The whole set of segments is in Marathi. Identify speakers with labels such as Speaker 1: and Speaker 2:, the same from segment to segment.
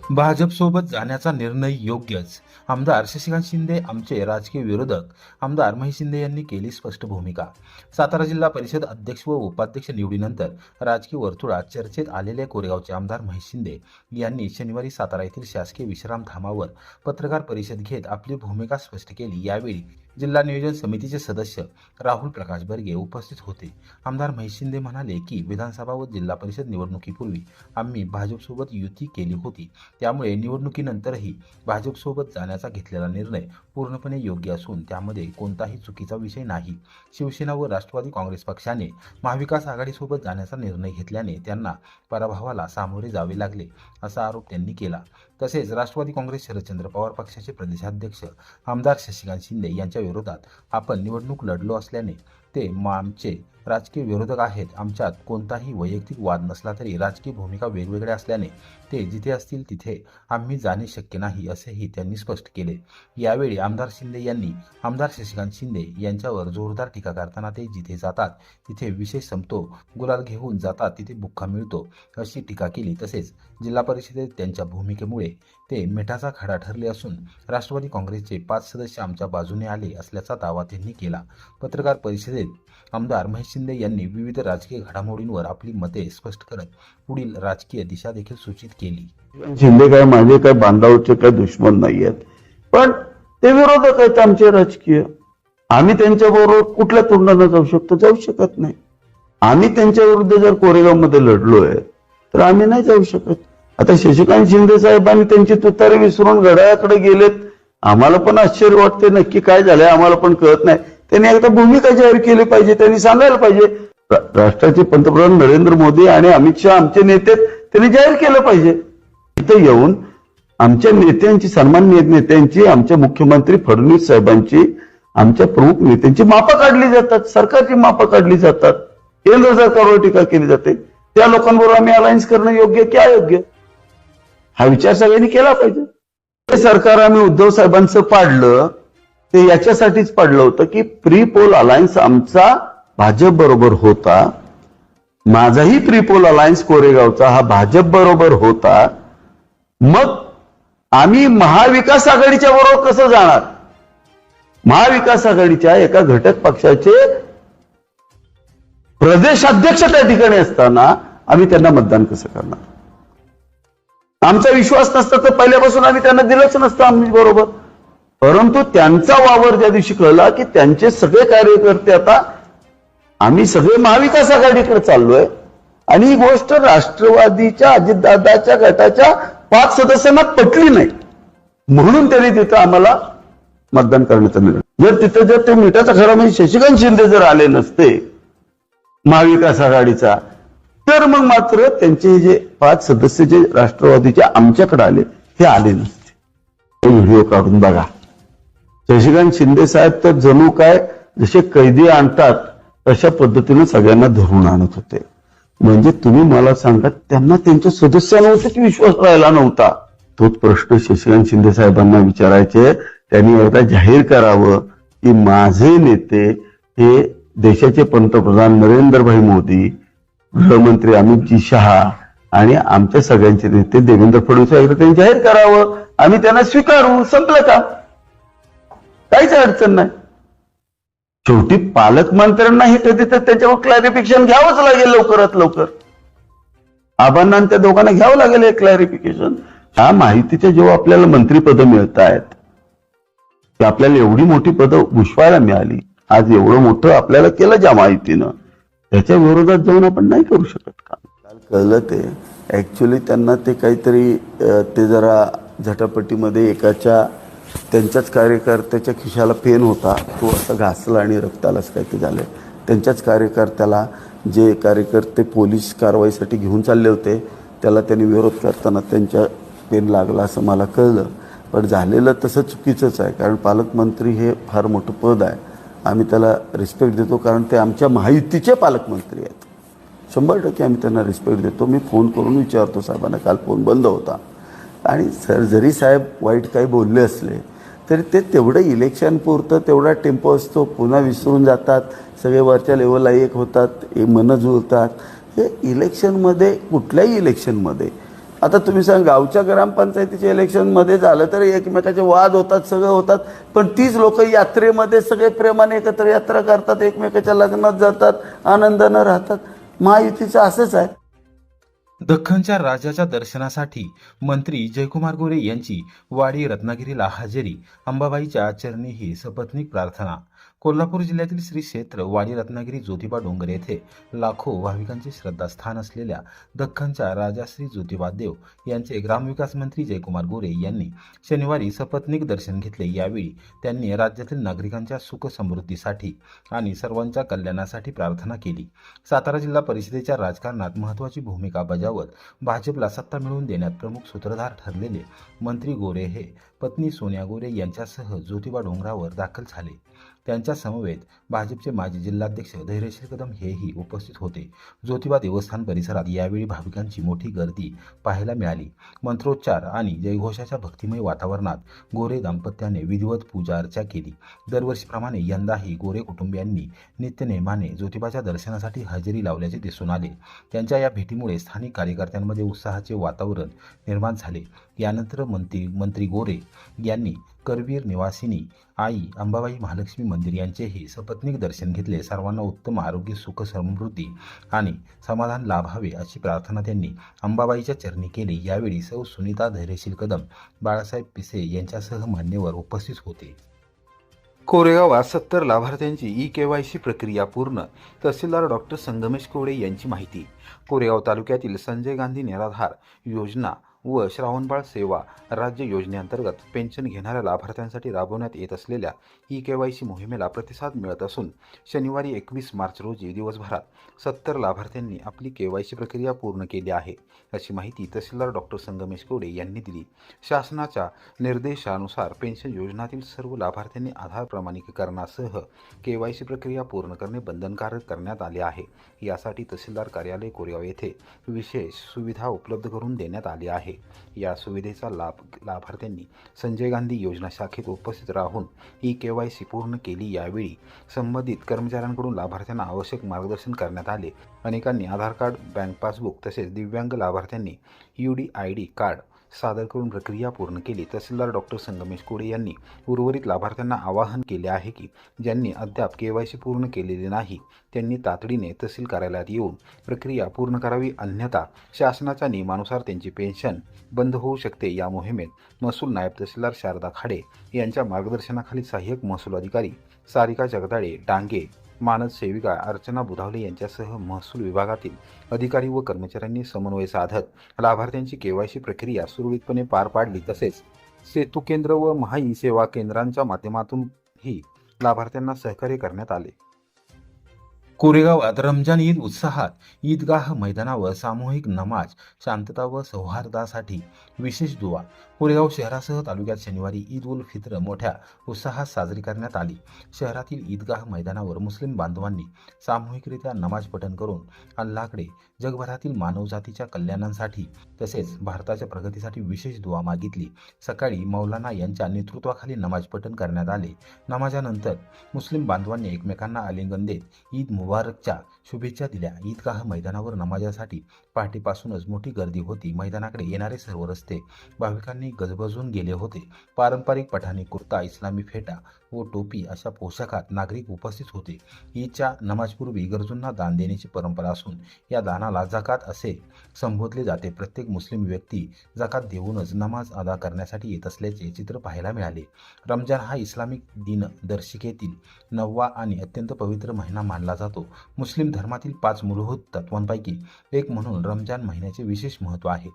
Speaker 1: भाजपसोबत जाण्याचा निर्णय योग्यच. आमदार शशिकांत शिंदे आमचे राजकीय विरोधक आमदार महेश शिंदे यांनी केली स्पष्ट भूमिका. सातारा जिल्हा परिषद अध्यक्ष व उपाध्यक्ष निवडीनंतर राजकीय वर्तुळात चर्चेत आलेले कोरेगावचे आमदार महेश शिंदे यांनी शनिवारी सातारा येथील शासकीय विश्रामधामावर पत्रकार परिषद घेत आपली भूमिका स्पष्ट केली. यावेळी जिल्हा नियोजन समितीचे सदस्य राहुल प्रकाश बर्गे उपस्थित होते. आमदार महेश शिंदे म्हणाले की विधानसभा व जिल्हा परिषद निवडणुकीपूर्वी आम्ही भाजपसोबत युती केली होती. त्यामुळे निवडणुकीनंतरही भाजपसोबत जाण्याचा घेतलेला निर्णय पूर्णपणे योग्य असून त्यामध्ये कोणताही चुकीचा विषय नाही. शिवसेना व राष्ट्रवादी काँग्रेस पक्षाने महाविकास आघाडीसोबत जाण्याचा निर्णय घेतल्याने त्यांना पराभवाला सामोरे जावे लागले असा आरोप त्यांनी केला. तसेच राष्ट्रवादी काँग्रेस शरदचंद्र पवार पक्षाचे प्रदेशाध्यक्ष आमदार शशिकांत शिंदे यांच्या विरोधात आपण निवडणूक लढलो असल्याने ते आमचे राजकीय विरोधक आहेत. आमच्यात कोणताही वैयक्तिक वाद नसला तरी राजकीय भूमिका वेगवेगळ्या असल्याने ते जिथे असतील तिथे आम्ही जाणे शक्य नाही असेही त्यांनी स्पष्ट केले. यावेळी आमदार शिंदे यांनी आमदार शशिकांत शिंदे यांच्यावर जोरदार टीका करताना ते जिथे जातात तिथे विषय संपतो, गुलाल घेऊन जातात तिथे बुक्का मिळतो अशी टीका केली. तसेच जिल्हा परिषदेत त्यांच्या भूमिकेमुळे ते मिठाचा खडा ठरले असून राष्ट्रवादी काँग्रेसचे 5 सदस्य आमच्या बाजूने आले असल्याचा दावा त्यांनी केला. पत्रकार परिषदेत आमदार महेश शिंदे यांनी विविध राजकीय घडामोडींवर आपली मते स्पष्ट करत पुढील राजकीय दिशा देखील सूचित केली.
Speaker 2: शिंदे काय माझे काय बांधावचे काय दुश्मन नाही आहेत, पण ते विरोधक आहेत आमचे राजकीय. आम्ही त्यांच्याबरोबर कुठल्या तोंडाने जाऊ शकतो? जाऊ शकत नाही. आम्ही त्यांच्या विरुद्ध जर कोरेगावमध्ये लढलोय तर आम्ही नाही जाऊ शकत. आता शशिकांत शिंदे साहेबांनी त्यांची तुतारी विसरून घड्याळाकडे गेलेत. आम्हाला पण आश्चर्य वाटते नक्की काय झालंय, आम्हाला पण कळत नाही. त्यांनी एकदा भूमिका जाहीर केली पाहिजे, त्यांनी सांगायला पाहिजे. राष्ट्राचे पंतप्रधान नरेंद्र मोदी आणि अमित शहा आमचे नेते, त्यांनी जाहीर केलं पाहिजे. इथं येऊन आमच्या नेत्यांची, सन्माननीय नेत्यांची, आमच्या मुख्यमंत्री फडणवीस साहेबांची, आमच्या प्रमुख नेत्यांची मापं काढली जातात, सरकारची मापं काढली जातात, केंद्र सरकारवर टीका केली जाते. त्या लोकांबरोबर आम्ही अलायन्स करणं योग्य की अयोग्य हा विचार सगळ्यांनी केला पाहिजे. हे सरकार आम्ही उद्धव साहेबांचं पाडलं ते याच्यासाठीच पाडलं होतं की प्री पोल अलायन्स आमचा भाजप बरोबर होता. माझाही प्री पोल अलायन्स कोरेगावचा हा भाजप बरोबर होता. मग आम्ही महाविकास आघाडीच्या बरोबर कसं जाणार? महाविकास आघाडीच्या एका घटक पक्षाचे प्रदेशाध्यक्ष त्या ठिकाणी असताना आम्ही त्यांना मतदान कसं करणार? आमचा विश्वास नसता तर पहिल्यापासून आम्ही त्यांना दिलंच नसतं आम्ही बरोबर. परंतु त्यांचा वावर ज्या दिवशी कळला की त्यांचे सगळे कार्यकर्ते आता आम्ही सगळे महाविकास आघाडीकडे चाललोय आणि ही गोष्ट राष्ट्रवादीच्या अजितदादाच्या गटाच्या 5 सदस्यांना पटली नाही, म्हणून त्यांनी तिथं आम्हाला मतदान करण्याचा निर्णय. जर ते मिठाचा खडा म्हणजे शशिकांत शिंदे जर आले नसते महाविकास आघाडीचा, तर मग मात्र त्यांचे जे 5 सदस्य जे राष्ट्रवादीच्या आमच्याकडे आले हे आले नसते. व्हिडिओ काढून बघा. शशिकांत शिंदे साहेब तर जणू काय जसे कैदी आणतात तशा पद्धतीने सगळ्यांना धरून आणत होते. म्हणजे तुम्ही मला सांगा, त्यांना त्यांच्या सदस्यांवरती विश्वास राहिला नव्हता. तोच प्रश्न शशिकांत शिंदे साहेबांना विचारायचे. त्यांनी एकदा जाहीर करावं की माझे नेते हे देशाचे पंतप्रधान नरेंद्रभाई मोदी, गृहमंत्री अमितजी शहा आणि आमच्या सगळ्यांचे नेते देवेंद्र फडणवीस एकदा त्यांनी जाहीर करावं. आम्ही त्यांना स्वीकारू. संपलं का? काहीच अडचण नाही. शेवटी पालकमंत्र्यांना हे कधी तर त्याच्यावर क्लॅरिफिकेशन घ्यावंच लागेल लवकरात लवकर. आबांना त्या दोघांना घ्यावं लागेल हे क्लॅरिफिकेशन. ह्या माहितीचे जेव्हा आपल्याला मंत्रीपद मिळत आहेत, की आपल्याला एवढी मोठी पदं भुषवायला मिळाली, आज एवढं मोठं आपल्याला केलं ज्या माहितीनं, त्याच्या विरोधात जाऊन आपण नाही करू शकत का? काल कळलं ते ऍक्च्युली त्यांना ते काहीतरी ते जरा झटापटीमध्ये एकाच्या त्यांच्याच कार्यकर्त्याच्या खिशाला पेन होता, तो असा घासला आणि रक्तालाच काय ते झालं. त्यांच्याच कार्यकर्त्याला, जे कार्यकर्ते पोलीस कारवाईसाठी घेऊन चालले होते, त्याला त्यांनी विरोध करताना त्यांच्या पेन लागला असं मला कळलं. पण झालेलं तसं चुकीचंच आहे, कारण पालकमंत्री हे फार मोठं पद आहे. आम्ही त्याला रिस्पेक्ट देतो, कारण ते आमच्या महायुतीचे पालकमंत्री आहेत. 100% आम्ही त्यांना रिस्पेक्ट देतो. मी फोन करून विचारतो साहेबांना, काल फोन बंद होता. आणि सर जरी साहेब वाईट काही बोलले असले तरी ते तेवढं इलेक्शन पुरतं तेवढा टेम्पो असतो, पुन्हा विसरून जातात, सगळे वरच्या लेवलला एक होतात, मनं जुळतात. हे इलेक्शनमध्ये, कुठल्याही इलेक्शनमध्ये आता तुम्ही सांगा, गावच्या ग्रामपंचायतीच्या इलेक्शनमध्ये झालं तर एकमेकाचे वाद होतात, सगळं होतात, पण तीच लोक यात्रेमध्ये सगळे प्रेमाने एकत्र यात्रा करतात, एकमेकाच्या लग्नात जातात, आनंदानं राहतात. महायुतीचं असंच आहे.
Speaker 1: दख्खनच्या राजाच्या दर्शनासाठी मंत्री जयकुमार गोरे यांची वाडी रत्नागिरीला हजेरी. अंबाबाईच्या चरणीही सपत्नीक प्रार्थना. कोल्हापूर जिल्ह्यातील श्री क्षेत्र वाडी रत्नागिरी ज्योतिबा डोंगर येथे लाखो भाविकांचे श्रद्धास्थान असलेल्या दख्खनच्या राजा श्री ज्योतिबा देव यांचे ग्रामविकास मंत्री जयकुमार गोरे यांनी शनिवारी सपत्नीक दर्शन घेतले. यावेळी त्यांनी राज्यातील नागरिकांच्या सुख समृद्धीसाठी आणि सर्वांच्या कल्याणासाठी प्रार्थना केली. सातारा जिल्हा परिषदेच्या राजकारणात महत्त्वाची भूमिका बजावत भाजपला सत्ता मिळवून देण्यात प्रमुख सूत्रधार ठरलेले मंत्री गोरे हे पत्नी सोनिया गोरे यांच्यासह ज्योतिबा डोंगरावर दाखल झाले. त्यांच्या समवेत भाजपचे माजी जिल्हाध्यक्ष धैर्यशील कदम हेही उपस्थित होते. ज्योतिबा देवस्थान परिसरात यावेळी भाविकांची मोठी गर्दी पाहायला मिळाली. मंत्रोच्चार आणि जयघोषाच्या भक्तिमय वातावरणात गोरे दाम्पत्याने विधिवत पूजा अर्चा केली. दरवर्षीप्रमाणे यंदाही गोरे कुटुंबियांनी नित्यनेमाने ज्योतिबाच्या दर्शनासाठी हजेरी लावल्याचे दिसून आले. त्यांच्या या भेटीमुळे स्थानिक कार्यकर्त्यांमध्ये उत्साहाचे वातावरण निर्माण झाले. यानंतर मंत्री गोरे यांनी करवीर निवासिनी आई अंबाबाई महालक्ष्मी मंदिर यांचेही सपत्नीक दर्शन घेतले. सर्वांना उत्तम आरोग्य, सुख, समृद्धी आणि समाधान लाभावे अशी प्रार्थना त्यांनी अंबाबाईच्या चरणी केली. यावेळी सौ सुनीता धैर्यशील कदम, बाळासाहेब पिसे यांच्यासह मान्यवर उपस्थित होते. कोरेगावात 70 लाभार्थ्यांची ई-KYC प्रक्रिया पूर्ण. तहसीलदार डॉक्टर संगमेश कोळे यांची माहिती. कोरेगाव तालुक्यातील संजय गांधी निराधार योजना व श्रावणबाळ सेवा राज्य योजनेअंतर्गत पेन्शन घेणाऱ्या लाभार्थ्यांसाठी राबवण्यात येत असलेल्या ई-KYC मोहिमेला प्रतिसाद मिळत असून शनिवारी 21 मार्च रोजी दिवसभरात 70 लाभार्थ्यांनी आपली KYC प्रक्रिया पूर्ण केली आहे, अशी माहिती तहसीलदार डॉक्टर संगमेश कोळे यांनी दिली. शासनाच्या निर्देशानुसार पेन्शन योजनातील सर्व लाभार्थ्यांनी आधार प्रमाणीकरणासह KYC प्रक्रिया पूर्ण करणे बंधनकारक करण्यात आले आहे. यासाठी तहसीलदार कार्यालय कोरेगाव येथे विशेष सुविधा उपलब्ध करून देण्यात आली आहे. या सुविधेचा लाभ लाभार्थ्यांनी संजय गांधी योजना शाखेत उपस्थित राहून ई-KYC पूर्ण केली. यावेळी संबंधित कर्मचाऱ्यांकडून लाभार्थ्यांना आवश्यक मार्गदर्शन करण्यात आले. अनेकांनी आधार कार्ड, बँक पासबुक तसेच दिव्यांग लाभार्थ्यांनी UDID कार्ड सादर करून प्रक्रिया पूर्ण केली. तहसीलदार डॉक्टर संगमेश कोळे यांनी उर्वरित लाभार्थ्यांना आवाहन केले आहे की ज्यांनी अद्याप KYC पूर्ण केलेले नाही त्यांनी तातडीने तहसील कार्यालयात येऊन प्रक्रिया पूर्ण करावी, अन्यथा शासनाच्या नियमानुसार त्यांची पेन्शन बंद होऊ शकते. या मोहिमेत महसूल नायब तहसीलदार शारदा खाडे यांच्या मार्गदर्शनाखाली सहाय्यक महसूल अधिकारी सारिका जगदाळे डांगे, मानद सेविका अर्चना बुधावले यांच्यासह महसूल विभागातील अधिकारी व कर्मचाऱ्यांनी समन्वय साधत लाभार्थ्यांची KYC प्रक्रिया सुरळीतपणे पार पाडली. तसेच सेतू केंद्र व महाई सेवा केंद्रांच्या माध्यमातूनही लाभार्थ्यांना सहकार्य करण्यात आले. कोरेगावात रमजान ईद उत्साहात. ईदगाह मैदानावर सामूहिक नमाज, शांतता व सौहार्दासाठी विशेष दुआ. कोरेगाव शहरासह तालुक्यात शनिवारी ईद उल फित्र मोठ्या उत्साहात साजरी करण्यात आली. शहरातील ईदगाह मैदानावर मुस्लिम बांधवांनी सामूहिकरित्या नमाज पठण करून अल्लाहकडे जगभरातील मानवजातीच्या कल्याणासाठी तसेच भारताच्या प्रगतीसाठी विशेष दुआ मागितली. सकाळी मौलाना यांच्या नेतृत्वाखाली नमाज पठण करण्यात आले. नमाजानंतर मुस्लिम बांधवांनी एकमेकांना आलिंगन देत ईद मुबारकच्या शुभेच्छा दिल्या. ईदगाह मैदानावर नमाजासाठी पहाटेपासूनच मोठी गर्दी होती. मैदानाकडे येणारे सर्व रस्ते भाविकांनी गजबजून गेले होते. पारंपरिक पठाणी कुर्ता, इस्लामी फेटा व टोपी अशा पोशाखात नागरिक उपस्थित होते. ईदच्या नमाजपूर्वी गरजूंना दान देण्याची परंपरा असून या दानाला जकात असे संबोधले जाते. प्रत्येक मुस्लिम व्यक्ती जकात देऊनच नमाज अदा करण्यासाठी येत असल्याचे चित्र पाहायला मिळाले. रमजान हा इस्लामिक दिनदर्शिकेतील 9वा आणि अत्यंत पवित्र महिना मानला जातो. मुस्लिम धर्मातील 5 मूलभूत तत्वांपैकी एक म्हणून रमजान महिन्याचे विशेष महत्त्व आहे.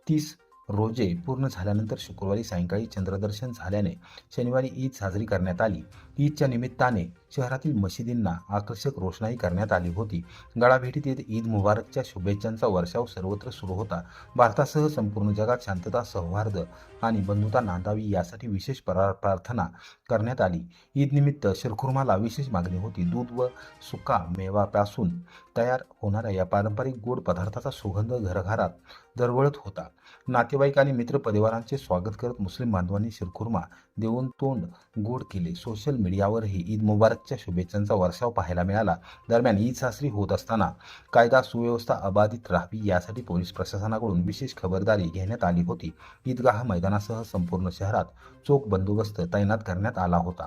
Speaker 1: 30 रोजे पूर्ण झाल्यानंतर शुक्रवारी सायंकाळी चंद्रदर्शन झाल्याने शनिवारी ईद साजरी करण्यात आली. ईदच्या निमित्ताने शहरातील मशिदींना आकर्षक रोषणाई करण्यात आली होती. गळाभेटीत येत ईद मुबारकच्या शुभेच्छांचा वर्षाव सर्वत्र सुरू होता. भारतासह संपूर्ण जगात शांतता, सौहार्द आणि बंधुता नांदावी यासाठी विशेष प्रार्थना करण्यात आली. ईदनिमित्त शिरखुर्माला विशेष मागणी होती. दूध व सुका मेवापासून तयार होणाऱ्या या पारंपरिक गोड पदार्थाचा सुगंध घरघरात दरवळत होता. नातेवाईक आणि मित्र परिवारांचे स्वागत करत मुस्लिम बांधवांनी शिरखुर्मा देऊन तोंड गोड केले. सोशल मीडियावरही ईद मुबारकच्या शुभेच्छांचा वर्षाव पाहायला मिळाला. दरम्यान ईद साजरी होत असताना कायदा सुव्यवस्था अबाधित राहावी यासाठी पोलीस प्रशासनाकडून विशेष खबरदारी घेण्यात आली होती. ईदगाह मैदानासह संपूर्ण शहरात चोख बंदोबस्त तैनात करण्यात आला होता.